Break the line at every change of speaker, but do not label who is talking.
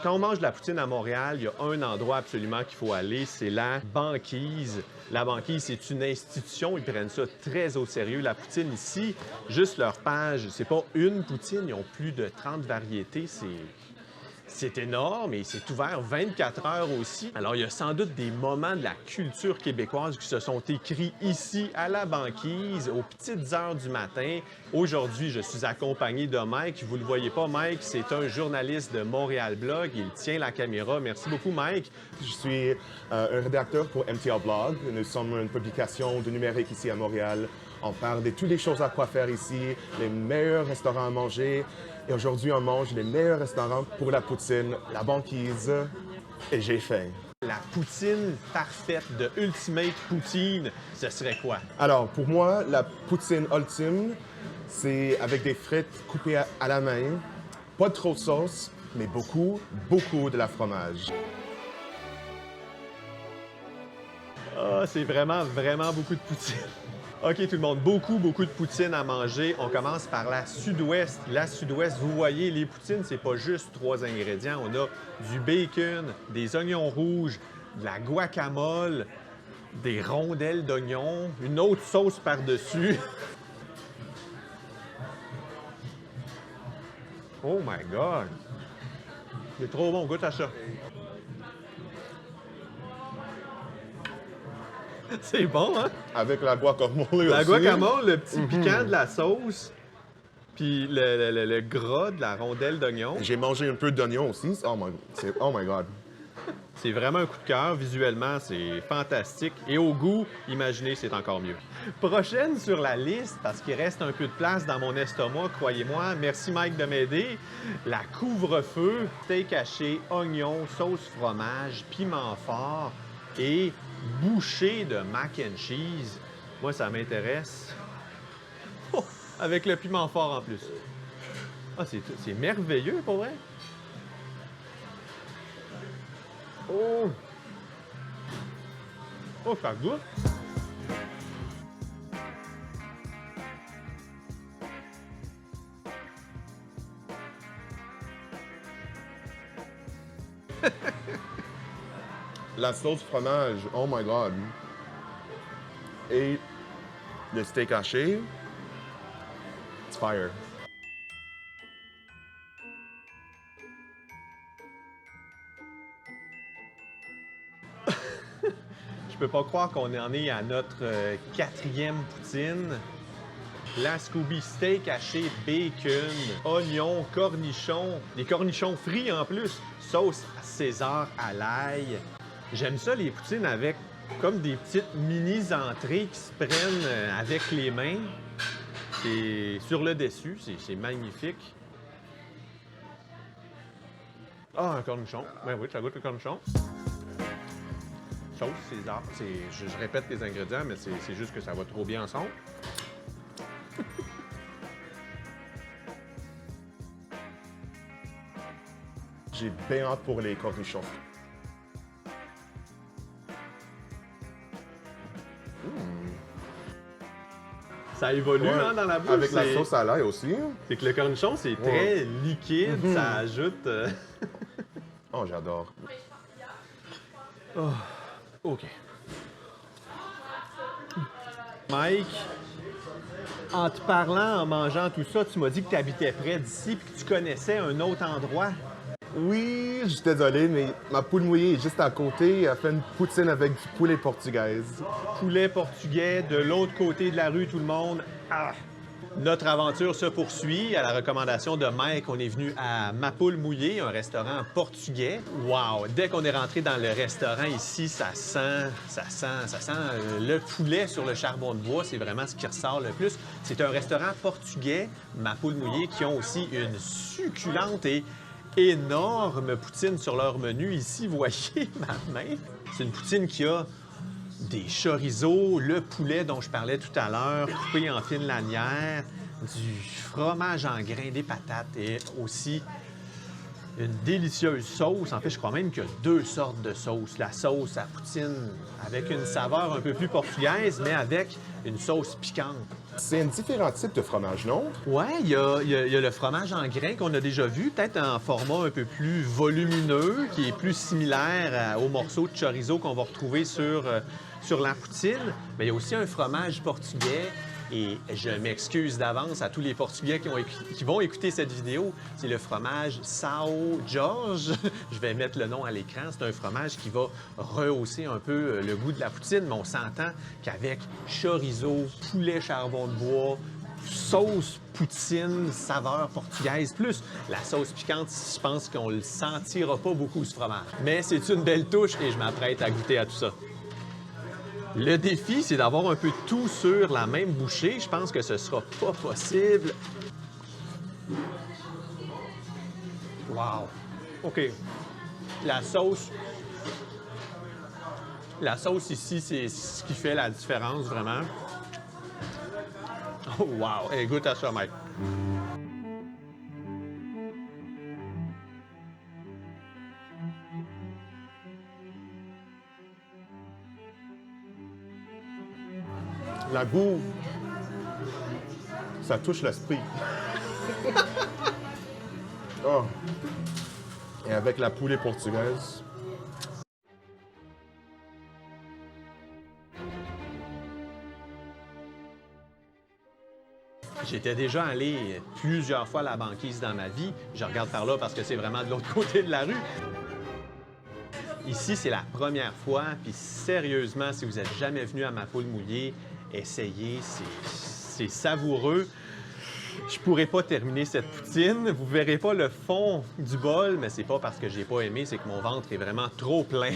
Quand on mange de la poutine à Montréal, il y a un endroit absolument qu'il faut aller, c'est la Banquise. La Banquise, c'est une institution, ils prennent ça très au sérieux. La poutine ici, juste leur page, c'est pas une poutine, ils ont plus de 30 variétés, c'est énorme et c'est ouvert 24 heures aussi. Alors, il y a sans doute des moments de la culture québécoise qui se sont écrits ici, à la Banquise, aux petites heures du matin. Aujourd'hui, je suis accompagné de Mike. Vous ne le voyez pas, Mike, c'est un journaliste de Montréal Blog. Il tient la caméra. Merci beaucoup, Mike.
Je suis un rédacteur pour MTL Blog. Nous sommes une publication de numérique ici à Montréal. On parle de toutes les choses à quoi faire ici, les meilleurs restaurants à manger. Et aujourd'hui, on mange les meilleurs restaurants pour la poutine, la Banquise. Et j'ai faim.
La poutine parfaite de Ultimate Poutine, ce serait quoi?
Alors, pour moi, la poutine ultime, c'est avec des frites coupées à la main, pas trop de sauce, mais beaucoup de la fromage.
Ah, c'est vraiment beaucoup de poutine. OK, tout le monde, beaucoup de poutine à manger. On commence par la Sud-Ouest. La Sud-Ouest, vous voyez, les poutines, c'est pas juste 3 ingrédients. On a du bacon, des oignons rouges, de la guacamole, des rondelles d'oignons, une autre sauce par-dessus. Oh my God! C'est trop bon, goûte à ça. C'est bon, hein?
Avec la guacamole aussi.
La guacamole, le petit piquant de la sauce, puis le gras de la rondelle d'oignon.
J'ai mangé un peu d'oignon aussi. Oh my God.
C'est vraiment un coup de cœur. Visuellement, c'est fantastique. Et au goût, imaginez, c'est encore mieux. Prochaine sur la liste, parce qu'il reste un peu de place dans mon estomac, croyez-moi. Merci Mike de m'aider. La couvre-feu, steak haché, oignon, sauce fromage, piment fort et bouchée de mac and cheese. Moi, ça m'intéresse. Oh, avec le piment fort en plus. Ah, c'est merveilleux, pour vrai. Oh! Oh, ça goûte!
La sauce fromage, oh my God. Et le steak haché, it's fire.
Je peux pas croire qu'on en est à notre 4e poutine. La Scooby steak haché, bacon, oignons, cornichons, des cornichons frits en plus, sauce César à l'ail. J'aime ça, les poutines avec comme des petites mini-entrées qui se prennent avec les mains. Et sur le dessus, c'est magnifique. Ah, un cornichon. Ben oui, ça goûte le cornichon. Sauce César. Je répète les ingrédients, mais c'est juste que ça va trop bien ensemble.
J'ai bien hâte pour les cornichons.
Ça évolue
Ouais,
hein, dans la bouche.
avec la sauce à l'ail aussi.
C'est que le cornichon, c'est très liquide, ça ajoute...
Oh, j'adore.
Oh, OK. Mike, en te parlant, en mangeant tout ça, tu m'as dit que tu habitais près d'ici et que tu connaissais un autre endroit.
Oui, je suis désolé, mais ma poule mouillée est juste à côté. Elle fait une poutine avec du poulet portugaise.
Poulet portugais, de l'autre côté de la rue, tout le monde. Ah! Notre aventure se poursuit. À la recommandation de Mike, on est venu à Ma Poule Mouillée, un restaurant portugais. Wow! Dès qu'on est rentré dans le restaurant ici, ça sent le poulet sur le charbon de bois. C'est vraiment ce qui ressort le plus. C'est un restaurant portugais, Ma Poule Mouillée, qui ont aussi une succulente et énorme poutine sur leur menu. Ici, vous voyez ma main. C'est une poutine qui a des chorizo, le poulet dont je parlais tout à l'heure, coupé en fines lanières, du fromage en grains, des patates et aussi une délicieuse sauce. En fait, je crois même qu'il y a 2 sortes de sauces. La sauce à poutine avec une saveur un peu plus portugaise, mais avec une sauce piquante.
C'est un différent type de fromage, non?
Ouais, il y a le fromage en grains qu'on a déjà vu, peut-être en format un peu plus volumineux, qui est plus similaire aux morceaux de chorizo qu'on va retrouver sur la poutine. Mais il y a aussi un fromage portugais. Et je m'excuse d'avance à tous les Portugais qui vont écouter cette vidéo. C'est le fromage São Jorge. Je vais mettre le nom à l'écran. C'est un fromage qui va rehausser un peu le goût de la poutine, mais on s'entend qu'avec chorizo, poulet charbon de bois, sauce poutine, saveur portugaise, plus la sauce piquante, je pense qu'on le sentira pas beaucoup, ce fromage. Mais c'est une belle touche et je m'apprête à goûter à tout ça. Le défi, c'est d'avoir un peu de tout sur la même bouchée. Je pense que ce sera pas possible. Wow! OK. La sauce ici, c'est ce qui fait la différence, vraiment. Oh, wow! Hey, goûte à ça, mec.
La bouffe, ça touche l'esprit. Oh. Et avec la poulet portugaise.
J'étais déjà allé plusieurs fois à la banquise dans ma vie. Je regarde par là parce que c'est vraiment de l'autre côté de la rue. Ici, c'est la première fois, puis sérieusement, si vous n'êtes jamais venu à Mapoule Mouillée, essayez, c'est savoureux. Je pourrais pas terminer cette poutine. Vous verrez pas le fond du bol, mais c'est pas parce que j'ai pas aimé, c'est que mon ventre est vraiment trop plein.